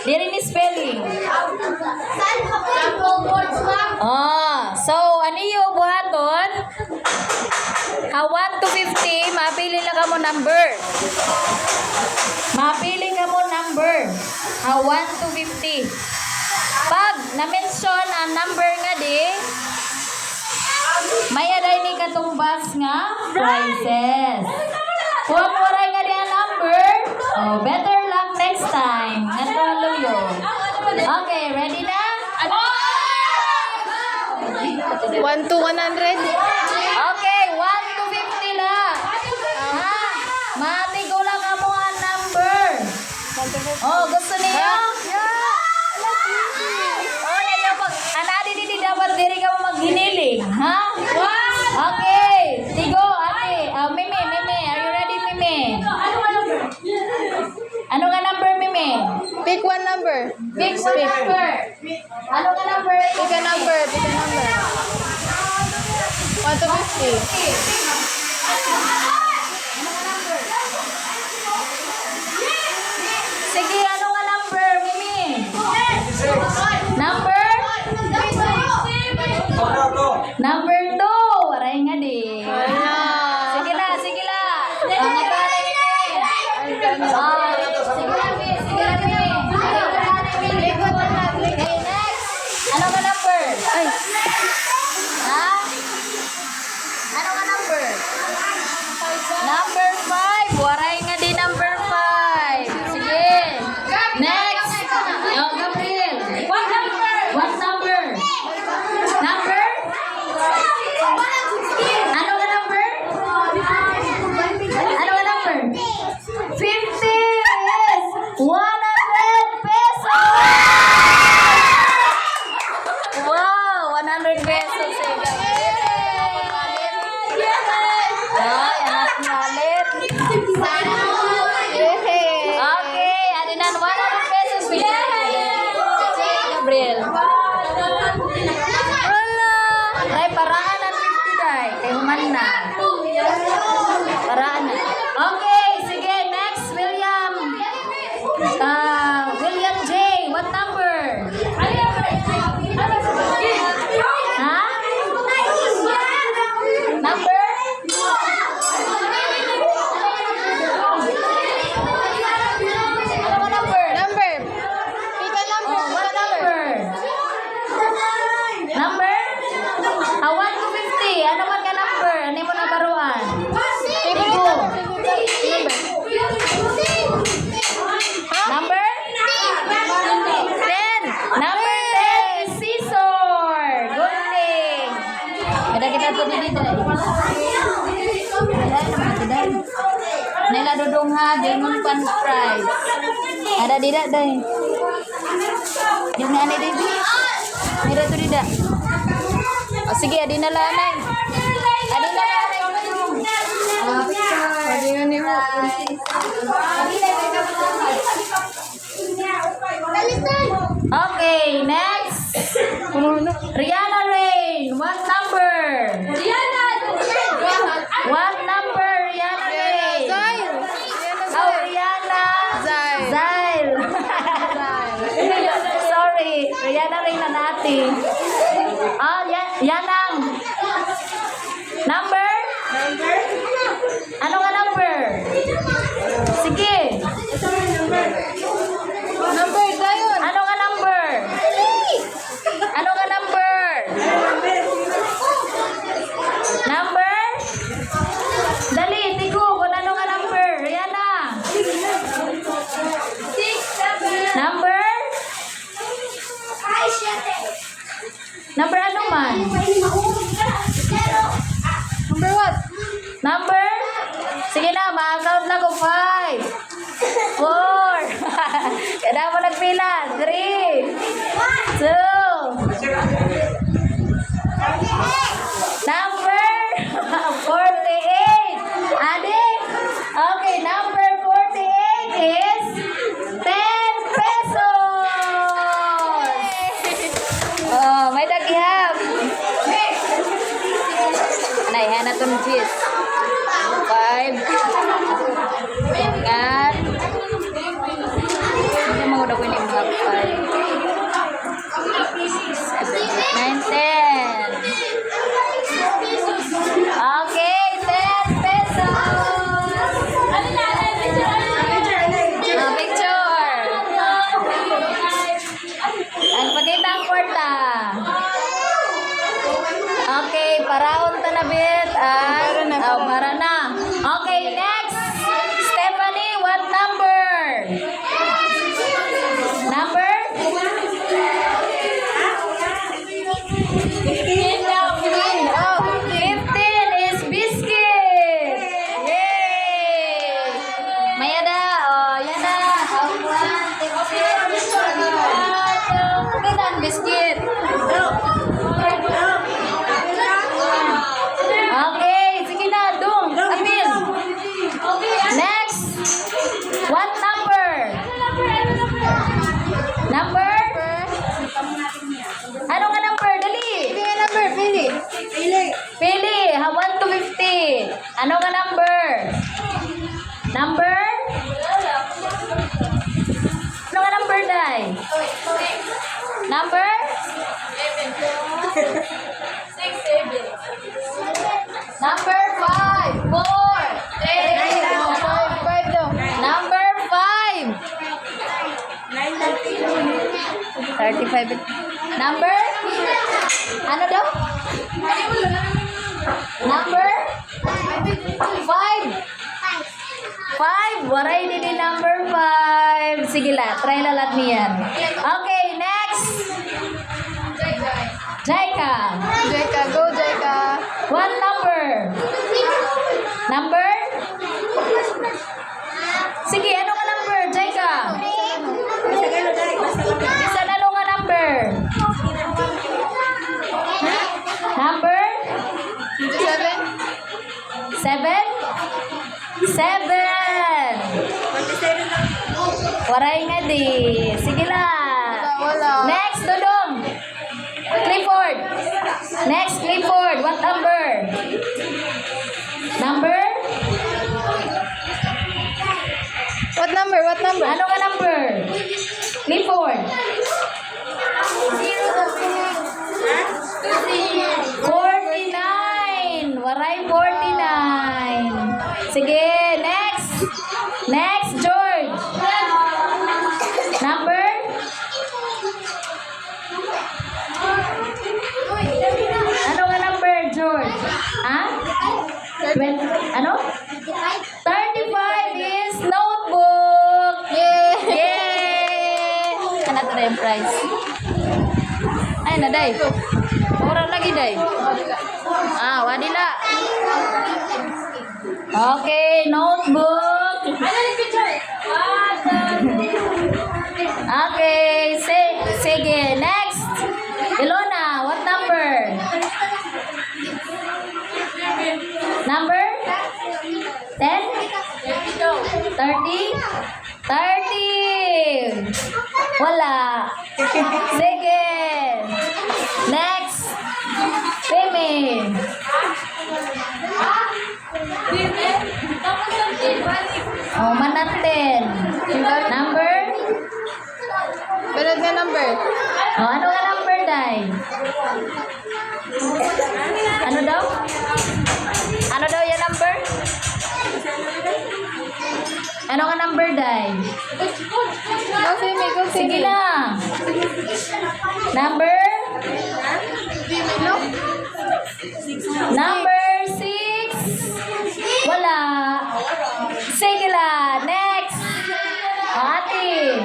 Diri ni spelling. So, ano yung buhaton? Ha 1 to 50, mapili lang ka mo number. Mapili ka mo number. Ha 1 to 50. Pag na-mention ang number nga di, may aday ni katumbas nga prizes. Kung waray nga di ang number, better luck next time. Ito ang luyo. Okay, ready na? 1 to 100. Okay, 1 to 50 lang. Ha? Matigo lang ka mo ang number. Gusto niyo? Niyo pag anadi di dapat diri ka mo maghiniling, ha? Okay, tigo ate. Mimi, are you ready, Mimi? Ano nga number, Mimi? Pick one number. Pick one number. Ano nga number? Pick a number. 1 to 50. Sige, ano nga number, Mimi? Number? Number 2. Waray nga di. Sige la. Sige la, Mimi. Okay, next. Ano nga number? Ha? Ano nga number? Number 5. Waray nga di number 5. Sige. Next. Gabriel. What number? Number? Ano nga number? Ano nga number? 50. Yes. 100 pesos. Wow, 100 pesos eh, Gabriel. Ay, anak ngalit. Okay, adinan 100 pesos. Gabriel. Ay, paraan ang 50 day. Kay human na. Paraan na. Okay, sige. Next, William. William J. What number? Ha? Number? Ano ba number? Number. Pick a number. What number? Number? 1 to 50. Ano man ka number? Ano mo nabaruan? Favorite number. Number? 10. Number 10 is scissor. Good thing. Ada kita tuh di dito. Nila dudung ha, dengan pan prize. Ada tidak deh. Yung nani di. Mira tuh tidak. Sige, adi na lanay. Adi na lanay. Pwede nga ni mo. Okay, next. Rihanna Rain. What number? What number, Rihanna Rain? Zail. Oh, Rihanna. Zail. Zail. Sorry, Rihanna Rain na natin. Yanang. Number? Ano nga number? Sige. Number dayon. Ano nga number? Ano nga number? Number? Dali, tigo. Kung ano nga number? Rihanna. Number? Number ano man? Number what? Number? Sige na, ma-count na ko. 5, 4. Kaya mo nagpila. 3, 2. Number 48. Adi? Okay, number 48 is 10 pesos. May daghihap. Naihan na itong cheese. 5. Ingat. Number? Ano nga number? Dali. Pili nga number, pili. Pili. 1 to 50. Ano nga number? Number? Ano nga number, Day? Number? Number 5. 4. 5 daw. Number 5. 35. Number? Ano daw? Number? 5. 5. Waray din number 5. Sige la, try lalat niyan. Okay, next. Jaika. Jaika, go Jaika. What number? Number? Sige, ano ka number, Jaika? Isa na ano nga number? Number? 7. 7? 7! Waray nga di. Sige lang. Wala. Next, Dodong. Clifford. Next, Clifford. What number? Number? What number? What number? Ano nga number? Clifford. 49. Waray 49. Sige, next. Next, George. Number? Ano nga number, George? Ha? 20, ano? 35 is notebook. Yay! Yay! Ano ito na yung prize? Ay, na, day. Mura lagi, day. Ah, wadila. Okay, notebook. Okay, sige. Next. Ilona, what number? Number? 10? 30? 30! Wala. Sige. Next. Pimi. Oh, manatin. Number? Balad nga number. Oh, ano nga number, Day? Ano daw? Ano daw yung number? Ano nga number, Day? Go Simi, go Simi. Sige na. Number? Number 6? Wala. Sige la. Next. Ate.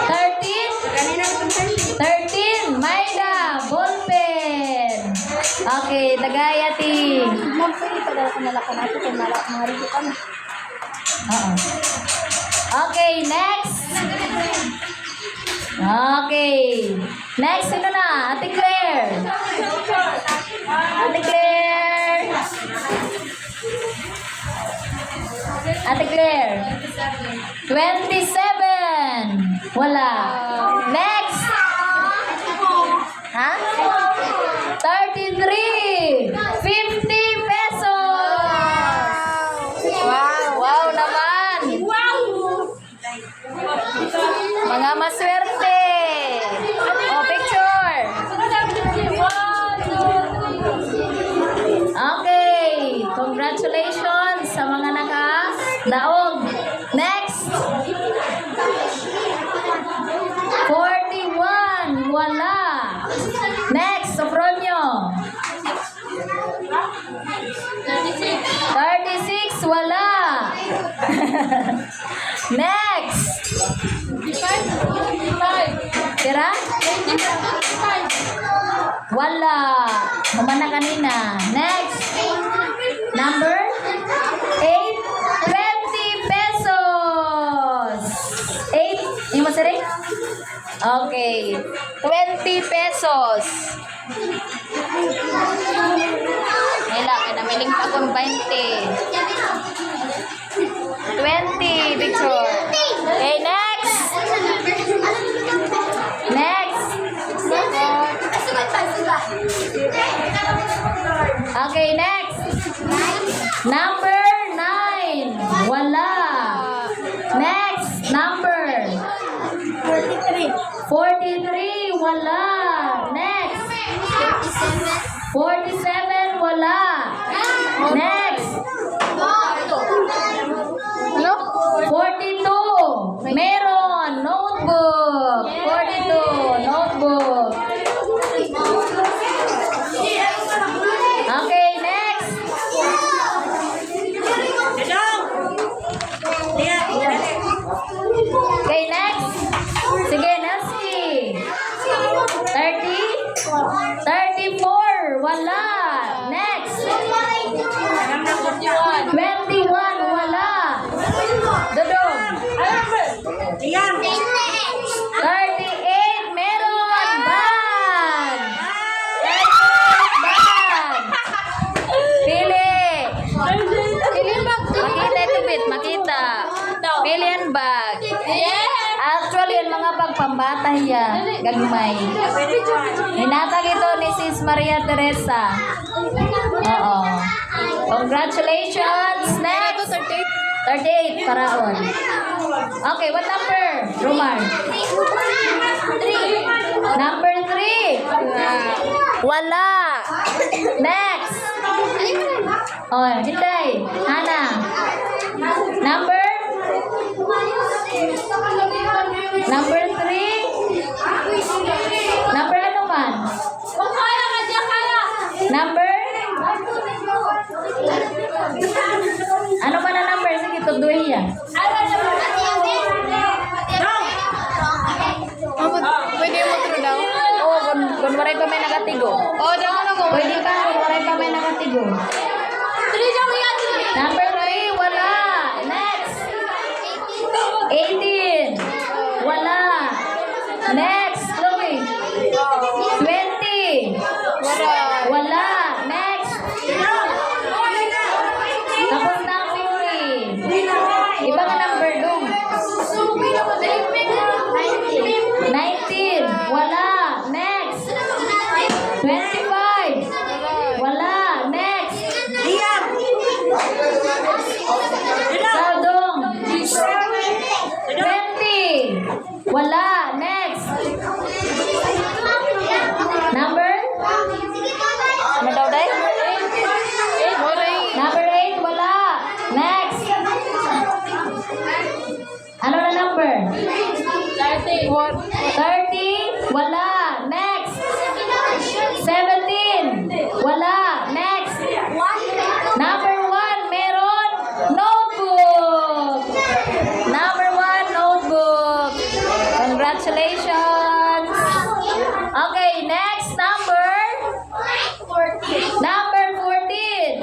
13? 13. Maida. Ballpen. Okay. Tagayati. Okay. Next. Okay. Next. Sino na? Ate Claire. Ate Claire. Ate Claire. 27. Wala. Next. Ha? 33. 50 pesos. Wow. Wow naman. Mga maswerte. Oh, picture. Okay. Congratulations sa mga nakadaog. Next. 41. Wala. Next. Sopronio. 36. Wala. Next. Tira? Wala. Kumana kanina. Next. Number? 8. 20 pesos. 8. Yung masari? Okay. 20 pesos. Nila, kinamiling pa kung 20. 20, picture. Okay, next. Number 9. Wala. Next, number 43. Wala. Next. 47. Wala. Next. Ano? 42. Meron. Notebook. 42. Notebook. Okay, next. Okay, next. Sige, Nelski. 30. 34. Wala. Next. 21. Wala. Dodong. 38. Meron. Ban. 38. Ban. Pili. Pili bag. Makita ito, Bit. Makita. Pili ang bag. Actually, yung mga bag pambata yan. Gagmay. Hinatag ito ni Sis Maria Teresa. Oo. Congratulations. Next. 38. Paraon. Okay, what number? Romar. Number 3. Wala. Next. Oh, hinday. Hana. Number 3. Number ano man? Number? Ano man ang number? Sige, tuduhin yan. Pwede mo through daw? Oo, kung waray pa may nakatigo. Oh, daw na ko. Pwede ka, kung waray pa may nakatigo. Number 3, wala. Next. 18. Wala. Next, Chloe. 20. Wala. Wala. Next. Tapos na ang 50. Iba nga number dong. 19. Wala. Next. 25. Wala. Next. Saldong. 20. Wala. Next. Number? Ano daw, Day? Number 8. Wala. Next. Ano na number? 30. Wala. Next. 17. Wala. Next. Number 1. Meron. Notebook. Number 1. Notebook. Congratulations. Okay, next number. Number 14.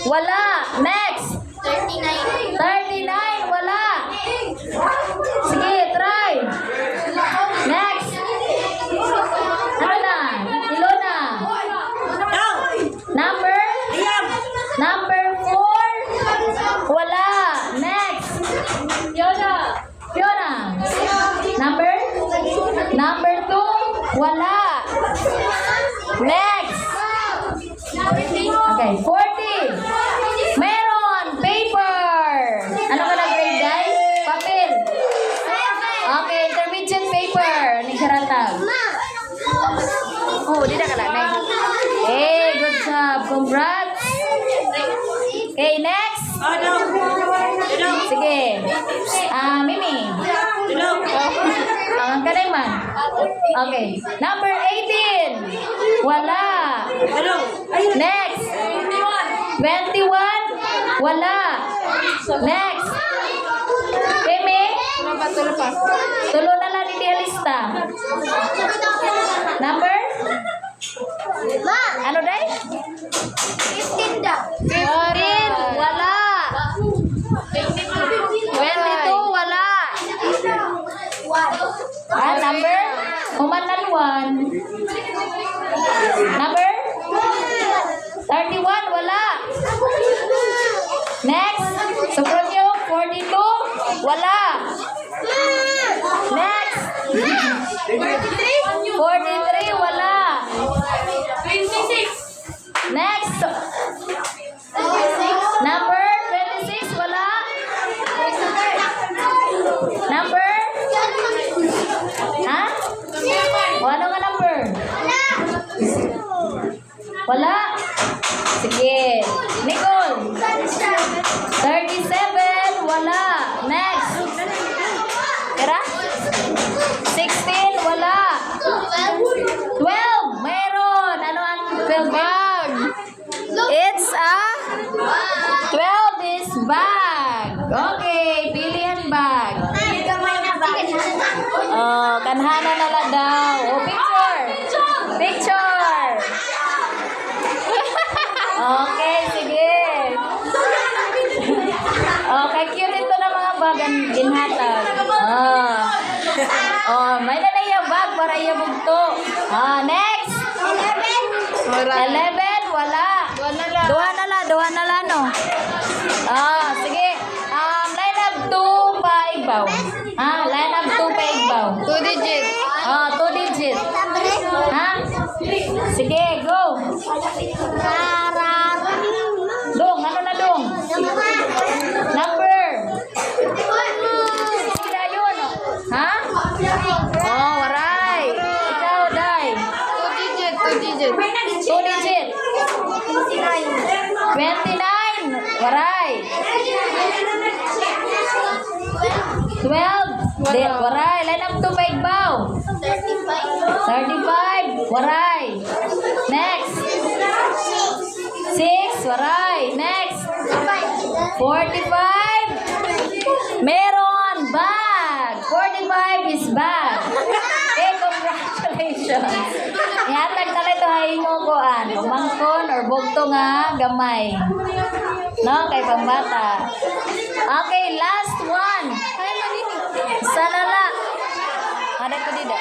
Wala. Next. 39. Wala. Sige, try. Next. Ano na? Ilona. Number? Number 4. Wala. Next. Fiona. Number? Number 2. Wala. Next. Okay, 40. Meron. Paper. Ano ka na grade, guys? Papel. Okay, intermediate paper. Nagsaratag. Oh, di na ka lang. Hey, good job. Congrats. Okay, next. Sige. Mimi. Ang kanay man. Okay. Number 18. Wala. Next. 21. Wala. Next. Mimi. Tulo pa. Tulo na lang ni lista. Number? Ano, Day? 15 daw. 15. Wala. 22. Wala. Number? Humanan 1. Number? 31. Wala. Next. Suprot nyo. 42. Wala. Next. 43. Wala. 26. Next. Number? Ha? O, ano nga number? Wala? Sige. Nicole? 37? Wala. Next. Kira? 16? Wala. 12? Mayroon. Ano ang 12? Bag. It's a 12 is bag. Okay, pilihan bag. Oh, kanhana na lang daw. Oh, picture. Picture. Okay, sige. Okay, cute ito na mga bag ang ginhatag. Oh, may na yung bag para yung bugto. Next. 11, wala. Duha na lang, no? Sige. Line up 2 pa igbaw. Line up 2 pa igbaw. 2 digit. 2 digit. Sige, go. Dong, ano na dong? Number. Sila yun, waray. Ikaw, Day. 2 digit. 2 digit. 2 digit. 29. Waray. 12. Waray. Line up 2 pa igbaw. 35. Waray. Next. 6. Waray. Next. 45. Meron. Bag. 45 is bag. Okay, congratulations. Ihatag na ito ay mo koan. Pamangkon or bugto nga gamay. No, kay pambata. Okay, last one. Salala. Ada ko dito.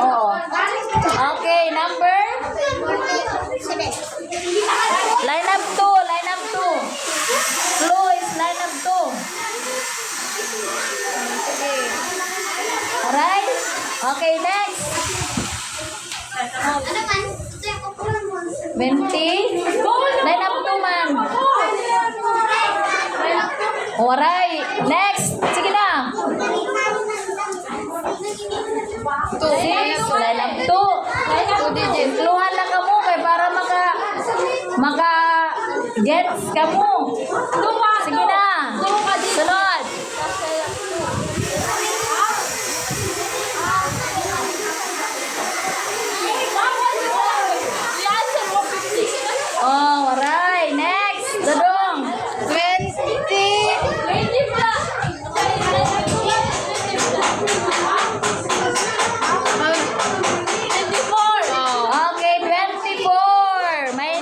Oo. Okay, number? Line up 2. Line up 2. Blue is line up 2. Alright? Okay, next. 20. Line up 2 man. Alright. Next. Sige na. 6. Line up 2. 2 digit. Luhan lang ka mo kay para maka gets ka mo. Sige na. Sunod. Oh, alright. Next. Dodong. 24. Okay, 24. May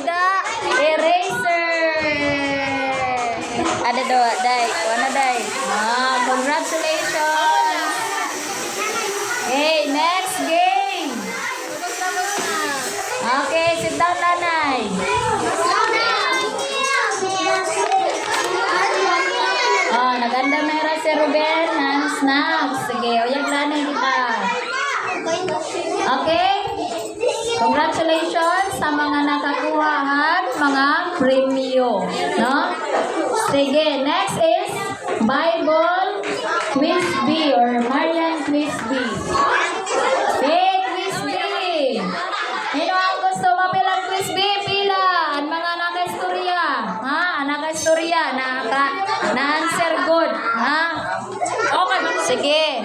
eraser. Ada dua, Day. Wana, Day. Congratulations. Okay, next game. Okay, sit down, Nanay. Naganda mera si Ruben. Snacks. Sige, oyag lanay kita. Okay? Congratulations sa mga nakakuhaan mga premyo, no? Sige, next is Bible Quiz B or Marian Quiz B. Hey, Quiz B! Sino ang gusto mapilang Quiz B? Pila! Ang mga naka-istorya. Naka-istorya. Naka